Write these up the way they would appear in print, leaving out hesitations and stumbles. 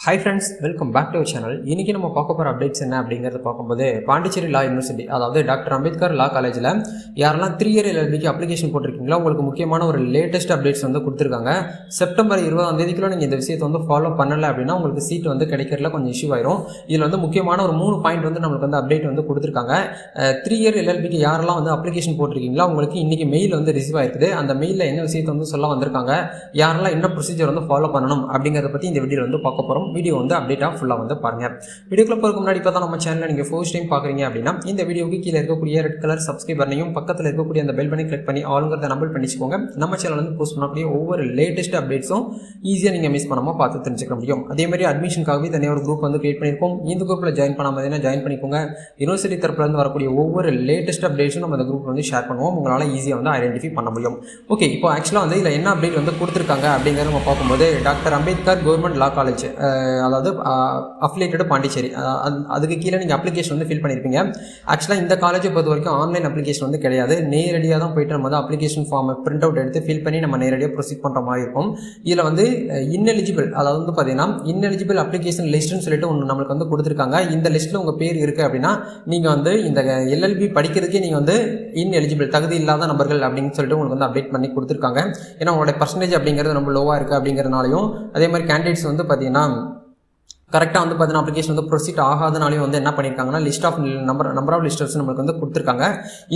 Hi friends, welcome back to our channel. இன்றைக்கி நம்ம பார்க்க போகிற அப்டேட்ஸ் என்ன அப்படிங்கிறது பார்க்கும்போது, பாண்டிச்சேரி லா யூனிவர்சிட்டி, அதாவது டாக்டர் அம்பேத்கர் லா காலேஜில் யாரெல்லாம் 3 இயர் எல்எல்பிக்கு அப்ளிகேஷன் போட்டிருக்கீங்களோ உங்களுக்கு முக்கியமான ஒரு லேட்டஸ்ட் அப்டேட்ஸ் வந்து கொடுத்துருக்காங்க. செப்டம்பர் 20 நீங்கள் இந்த விஷயத்தை வந்து ஃபாலோ பண்ணலை அப்படின்னா உங்களுக்கு சீட் வந்து கிடைக்கிறதுல கொஞ்சம் இஷ்யூ ஆயிரும். இதில் வந்து முக்கியமான ஒரு 3 பாயிண்ட் வந்து நம்மளுக்கு வந்து அப்டேட் வந்து கொடுத்துருக்காங்க. 3 இயர் எல்எல்பிக்கு யாரெல்லாம் வந்து அப்ளிகேஷன் போட்டிருக்கீங்களோ உங்களுக்கு இன்றைக்கி மெயில் வந்து ரிசீவ் ஆயிருக்குது. அந்த மெயிலில் என்ன விஷயத்தை வந்து சொல்ல வந்திருக்காங்க, யாரெல்லாம் என்ன ப்ரொசீஜர் வந்து ஃபாலோ பண்ணணும் அப்படிங்கிறத பற்றி இந்த வீடியோ வந்து பார்க்க போகிறோம். வீடியோ வந்து அப்டேட்டாக ஃபுல்லாக வந்து பாருங்கள். வீடியோக்குள்ள போகிறதுக்கு முன்னாடி பார்த்தா நம்ம சேனலில் நீங்கள் ஃபர்ஸ்ட் டைம் பார்க்குறீங்க அப்படின்னா இந்த வீடியோக்கு கீழே இருக்கக்கூடிய ரெட் கலர் சப்ஸ்கிரைப் பண்ணையும் பக்கத்தில் இருக்கக்கூடிய அந்த பெல் பண்ணி கிளிக் பண்ணி ஆளுங்கிறத நம்பர் பண்ணிச்சுக்கோங்க. நம்ம சேனல் வந்து போஸ்ட் பண்ணக்கூடிய ஒவ்வொரு லேட்டஸ்ட் அப்டேட்ஸும் ஈஸியாக நீங்கள் மிஸ் பண்ணாமல் பார்த்து தெரிஞ்சுக்க முடியும். அதே மாதிரி அட்மிஷனுக்காகவே தனியாக ஒரு குரூப் வந்து கிரியேட் பண்ணியிருக்கோம். இந்த குரூப்பில் ஜாயின் பண்ணாமல் ஜாயின் பண்ணிக்கோங்க. யூனிவர்சிட்டி தரப்புலேருந்து வரக்கூடிய ஒவ்வொரு லேட்டஸ்ட் அப்டேட்ஸும் நம்ம அந்த குரூப் வந்து ஷேர் பண்ணுவோம். உங்களால் ஈஸியாக வந்து ஐடென்டிஃபை பண்ண முடியும். ஓகே, இப்போ ஆக்சுவலாக வந்து இதில் என்ன அப்டேட் வந்து கொடுத்துருக்காங்க அப்படிங்கிறத நம்ம பார்க்கும்போது, டாக்டர் அம்பேத்கர் கவர்மெண்ட் லா காலேஜ், அதாவது அஃபிலியேட்டட் பாண்டிச்சேரி, அதுக்கு கீழே நீங்கள் அப்ளிகேஷன் வந்து ஃபில் பண்ணியிருப்பீங்க. ஆக்சுவலாக இந்த காலேஜை பொறுத்த வரைக்கும் ஆன்லைன் அப்ளிகேஷன் வந்து கிடையாது. நேரடியாக தான் போய்ட்டு நம்ம வந்து அப்ளிகேஷன் ஃபார்மை பிரிண்ட் அவுட் எடுத்து ஃபில் பண்ணி நம்ம நேரடியாக ப்ரொசீட் பண்ணுற மாதிரி இருக்கும். இதில் வந்து இன்எலிஜிபிள், அதாவது வந்து பார்த்தீங்கன்னா இன்எலிஜிபிள் அப்ளிகேஷன் லிஸ்ட்டுன்னு சொல்லிட்டு ஒன்று நம்மளுக்கு வந்து கொடுத்துருக்காங்க. இந்த லிஸ்ட்டில் உங்கள் பேர் இருக்குது அப்படின்னா நீங்கள் வந்து இந்த எல்எல்பி படிக்கிறதுக்கே நீங்கள் வந்து இன்எலிஜிபிள், தகுதி இல்லாத நபர்கள் அப்படின்னு சொல்லிட்டு உங்களுக்கு வந்து அப்டேட் பண்ணி கொடுத்துருக்காங்க. ஏன்னா உங்களோட பர்சன்டேஜ் அப்படிங்கிறது ரொம்ப லோவாக இருக்குது அப்படிங்கிறனாலையும், அதே மாதிரி கேண்டிடேட்ஸ் வந்து பார்த்தீங்கன்னா கரெக்டாக வந்து பார்த்தீங்கன்னா அப்ளிகேஷன் வந்து ப்ரொசீட் ஆகாதனாலையும் வந்து என்ன பண்ணியிருக்காங்கன்னா லிஸ்ட் ஆஃப் நம்பர் ஆஃப் லிஸ்டர்ஸ் நம்மளுக்கு வந்து கொடுத்துருக்காங்க.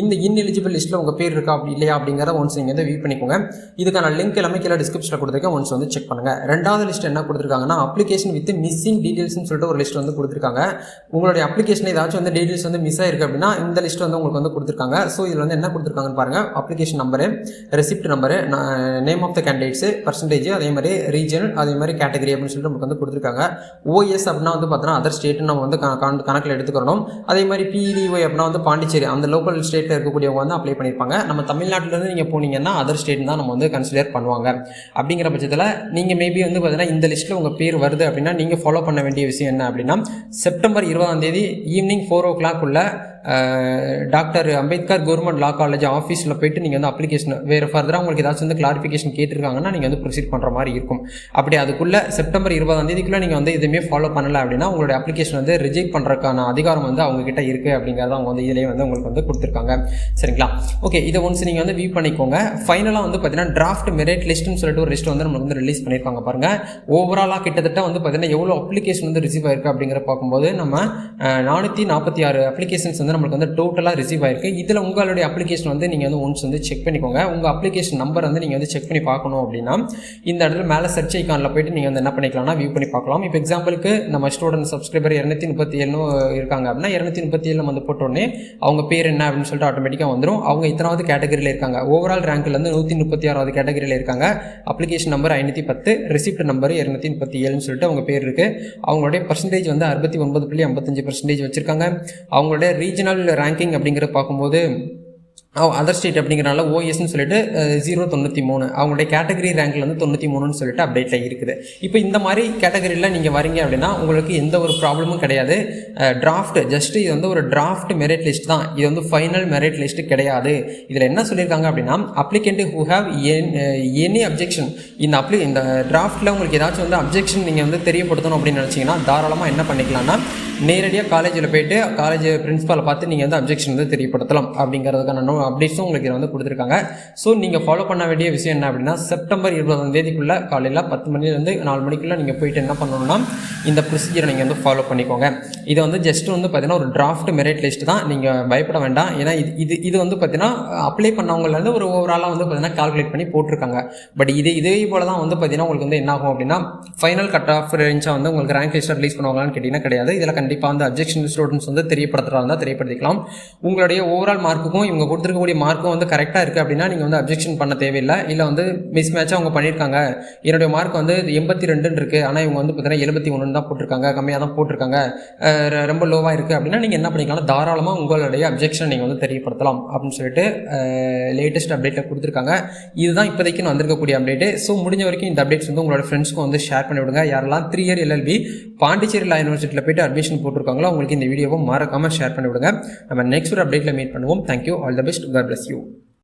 இந்த இன்எலிஜிபிள் லிஸ்ட்டில் உங்கள் பேர் இருக்கா அப்படி இல்லையா அப்படிங்கிறத ஒன்ஸ் நீங்கள் வந்து வியூ பண்ணிக்கோங்க. இதுக்கான லிங்க் எல்லாமே கீழே டிஸ்கிரிப்ஷனில் கொடுத்துருக்கேன், ஒன்ஸ் வந்து செக் பண்ணுங்கள். ரெண்டாவது லிஸ்ட் என்ன கொடுத்துருக்காங்கன்னா அப்ளிகேஷன் வித் மிஸ்ஸிங் டீட்டெயில்ஸ்னு சொல்லிட்டு ஒரு லிஸ்ட் வந்து கொடுத்துருக்காங்க. உங்களுடைய அப்ளிகேஷன் ஏதாச்சும் வந்து டீட்டெயில்ஸ் வந்து மிஸ் ஆயிருக்கு அப்படின்னா இந்த லிஸ்ட் வந்து உங்களுக்கு வந்து கொடுத்துருக்காங்க. ஸோ இதில் வந்து என்ன கொடுத்துருக்காங்கன்னு பாருங்கள். Application number, receipt number, name of the candidates, percentage, அதே மாதிரி ரீஜன், அதே மாதிரி கேட்டகரி அப்படின்னு சொல்லிட்டு நமக்கு வந்து கொடுத்துருக்காங்க. OS அப்படின்னா வந்து பார்த்தீங்கன்னா அதர் ஸ்டேட்டு நம்ம வந்து கணக்கில் எடுத்துக்கிறோம். அதே மாதிரி PDY அப்படின்னா வந்து பாண்டிச்சேரி, அந்த லோக்கல் ஸ்டேட்டில் இருக்கக்கூடியவங்க வந்து அப்ளை பண்ணியிருப்பாங்க. நம்ம தமிழ்நாட்டிலேருந்து நீங்கள் போனீங்கன்னா அதர் ஸ்டேட் தான் நம்ம வந்து கன்சிடர் பண்ணுவாங்க. அப்படிங்கிற பட்சத்தில் நீங்கள் மேபி வந்து பார்த்தீங்கன்னா இந்த லிஸ்ட்டில் உங்கள் பேர் வருது அப்படின்னா நீங்கள் ஃபாலோ பண்ண வேண்டிய விஷயம் என்ன அப்படின்னா, September 20 evening 4 o'clock doctor Ambedkar government லா காலேஜ் ஆஃபீஸில் போய்ட்டு நீங்கள் வந்து அப்ளிகேஷன் வேறு ஃபர்தராக உங்களுக்கு ஏதாச்சும் வந்து கிளாரிஃபிகேஷன் கேட்டிருக்காங்கன்னா நீங்கள் வந்து ப்ரொசீட் பண்ணுற மாதிரி இருக்கும். அப்படி அதுக்குள்ளே செப்டம்பர் 20 நீங்கள் வந்து எதுவுமே ஃபாலோ பண்ணலை அப்படின்னா உங்களுடைய அப்ளிகேஷன் வந்து ரிஜெக்ட் பண்ணுறதுக்கான அதிகாரம் வந்து அவங்ககிட்ட இருக்குது அப்படிங்கிறத அவங்க வந்து இதிலே வந்து உங்களுக்கு வந்து கொடுத்துருக்காங்க. சரிங்களா? ஓகே, இதை ஒன்ஸ் நீங்கள் வந்து வியூ பண்ணிக்கோங்க. ஃபைனலாக வந்து பார்த்தீங்கன்னா டிராஃப்ட் மெரிட் லிஸ்ட்டுன்னு சொல்லிட்டு ஒரு லிஸ்ட் வந்து நம்மளுக்கு வந்து ரிலீஸ் பண்ணியிருக்காங்க. பாருங்கள், ஓவராலாக கிட்டத்தட்ட வந்து பார்த்தீங்கன்னா எவ்வளோ அப்ளிகேஷன் வந்து ரிசீவ் ஆயிருக்கு அப்படிங்கிற பார்க்கும்போது நம்ம 446 அப்ளிகேஷன்ஸ் வந்து நம்மளுக்கு வந்து டோட்டலாக ரிசீவ் ஆயிருக்கு. இதில் உங்களுடைய அப்ளிகேஷன் வந்து நீங்கள் வந்து ஒன்ஸ் வந்து செக் பண்ணிக்கோங்க. உங்கள் அப்ளிகேஷன் நம்பர் வந்து நீங்கள் வந்து செக் பண்ணி பார்க்கணும் அப்படின்னா இந்த இடத்துல மேலே சர்ச் ஐக்கானில் போய்ட்டு நீங்கள் வந்து என்ன பண்ணிக்கலாம்னா வியூ பண்ணி பார்க்கலாம். இப்போ எக்ஸாம்பிளுக்கு நம்ம ஸ்டூடெண்ட் சப்ஸ்கிரைபர் 237 இருக்காங்க அப்படின்னா 237 நம்ம வந்து போட்டோடனே அவங்க பேர் என்ன அப்படின்னு சொல்லிட்டு ஆட்டோமேட்டிக்காக வந்துடும். அவங்க இத்தனாவது கேட்டகரியில் இருக்காங்க, ஓவரால் ரேங்க்ல வந்து 136வது கேட்டகரியில் இருக்காங்க. அப்ளிகேஷன் நம்பர் 510, ரெசிப்ட் நம்பர் 237 சொல்லிட்டு அவங்க பேர் இருக்குது. அவங்களுடைய பர்சன்டேஜ் வந்து 69.55% வச்சுருக்காங்க. அவங்களுடைய ரீஜனல் ரேங்கிங் அப்படிங்கிற பார்க்கும்போது அதர் ஸ்டேட் அப்படிங்கிறனால OSன்னு சொல்லிட்டு 093, அவங்களுடைய கேட்டகரி ரேங்கில் வந்து 93ன்னு சொல்லிட்டு அப்டேட்டில் இருக்குது. இப்போ இந்த மாதிரி கேட்டகரியில் நீங்கள் வரீங்க அப்படின்னா உங்களுக்கு எந்த ஒரு ப்ராப்ளமும் கிடையாது. டிராஃப்ட் ஜஸ்ட் இது வந்து ஒரு டிராஃப்ட் மெரிட் லிஸ்ட் தான், இது வந்து ஃபைனல் மெரிட் லிஸ்ட்டு கிடையாது. இதில் என்ன சொல்லியிருக்காங்க அப்படின்னா applicant who have any objection இந்த டிராஃப்ட்டில் உங்களுக்கு ஏதாச்சும் வந்து அப்ஜெக்ஷன் நீங்கள் வந்து தெரியப்படுத்தணும் அப்படின்னு நினச்சிங்கன்னா தாராளமாக என்ன பண்ணிக்கலாம்னா நேரடியாக காலேஜில் போய்ட்டு காலேஜ் பிரின்ஸிபாலை பார்த்து நீங்கள் வந்து அப்ஜெக்ஷன் வந்து தெரியப்படுத்தலாம். அப்படிங்கிறதுக்கான அப்டேட்ஸும் உங்களுக்கு இதை வந்து கொடுத்துருக்காங்க. ஸோ நீங்கள் ஃபாலோ பண்ண வேண்டிய விஷயம் என்ன அப்படின்னா செப்டம்பர் 20 காலையில் 10 மணிலேருந்து 4 மணிக்குள்ளே நீங்கள் போய்ட்டு என்ன பண்ணணும்னா இந்த ப்ரொசீஜரை நீங்கள் வந்து ஃபாலோ பண்ணிக்கோங்க. இதை வந்து ஜஸ்ட் வந்து பார்த்தீங்கன்னா ஒரு டிராஃப்ட் மெரிட் லிஸ்ட் தான், நீங்கள் பயப்பட வேண்டாம். ஏன்னா இது வந்து பார்த்தீங்கன்னா அப்ளை பண்ணவங்கலேருந்து ஒரு ஓவராலாக வந்து பார்த்தீங்கன்னா கால்குலேட் பண்ணி போட்டிருக்காங்க. பட் இதே போல தான் வந்து பார்த்தீங்கன்னா உங்களுக்கு வந்து என்ன ஆகும் அப்படின்னா ஃபைனல் கட் ஆஃப் ரேஞ்சாக வந்து உங்களுக்கு ரேங்க் லிஸ்ட்டை ரிலீஸ் பண்ணுவாங்களான்னு கேட்டிங்கன்னா கிடையாது. இதில் கண்டிப்பாக வந்து அப்ஜெக்ஷன் ஸ்டூடெண்ட்ஸ் வந்து தெரியப்படுத்துறதா தெரியப்படுத்திக்கலாம். உங்களுடைய ஓவரால் மார்க்குக்கும் இவங்க கொடுத்துருக்கக்கூடிய மார்க்கும் வந்து கரெக்டாக இருக்குது அப்படின்னா நீங்கள் வந்து அப்ஜெக்ஷன் பண்ண தேவையில்லை. இல்லை வந்து மிஸ் மேட்சாக அவங்க பண்ணியிருக்காங்க, என்னுடைய மார்க் வந்து 82 இருக்குது ஆனால் இவங்க வந்து பார்த்தீங்கன்னா 71 தான் போட்டிருக்காங்க, கம்மியாக தான் போட்டிருக்காங்க, ரொம்ப லோவாக இருக்குது அப்படின்னா நீங்கள் என்ன பண்ணிக்கலாம், தாராளமாக உங்களுடைய அப்ஜெக்ஷன் நீங்கள் வந்து தெரியப்படுத்தலாம் அப்படின்னு சொல்லிட்டு லேட்டஸ்ட் அப்டேட்டில் கொடுத்துருக்காங்க. இதுதான் இப்போதைக்கு வந்திருக்கக்கூடிய அப்டேட்டு. ஸோ முடிஞ்ச வரைக்கும் இந்த அப்டேட்ஸ் வந்து உங்களோட ஃப்ரெண்ட்ஸ்க்கும் வந்து ஷேர் பண்ணிவிடுங்க. யாரெல்லாம் 3 இயர் LLB பாண்டிச்சேரி லா யூனிவர்சிட்டியில் போய்ட்டு அட்மிஷன் போட்டிருக்காங்களோ அவங்களுக்கு இந்த வீடியோவை மறக்காமல் ஷேர் பண்ணிவிடுங்க. நம்ம நெக்ஸ்ட் ஒரு அப்டேட்டில் மீட் பண்ணுவோம். Thank you, all the best, God bless you.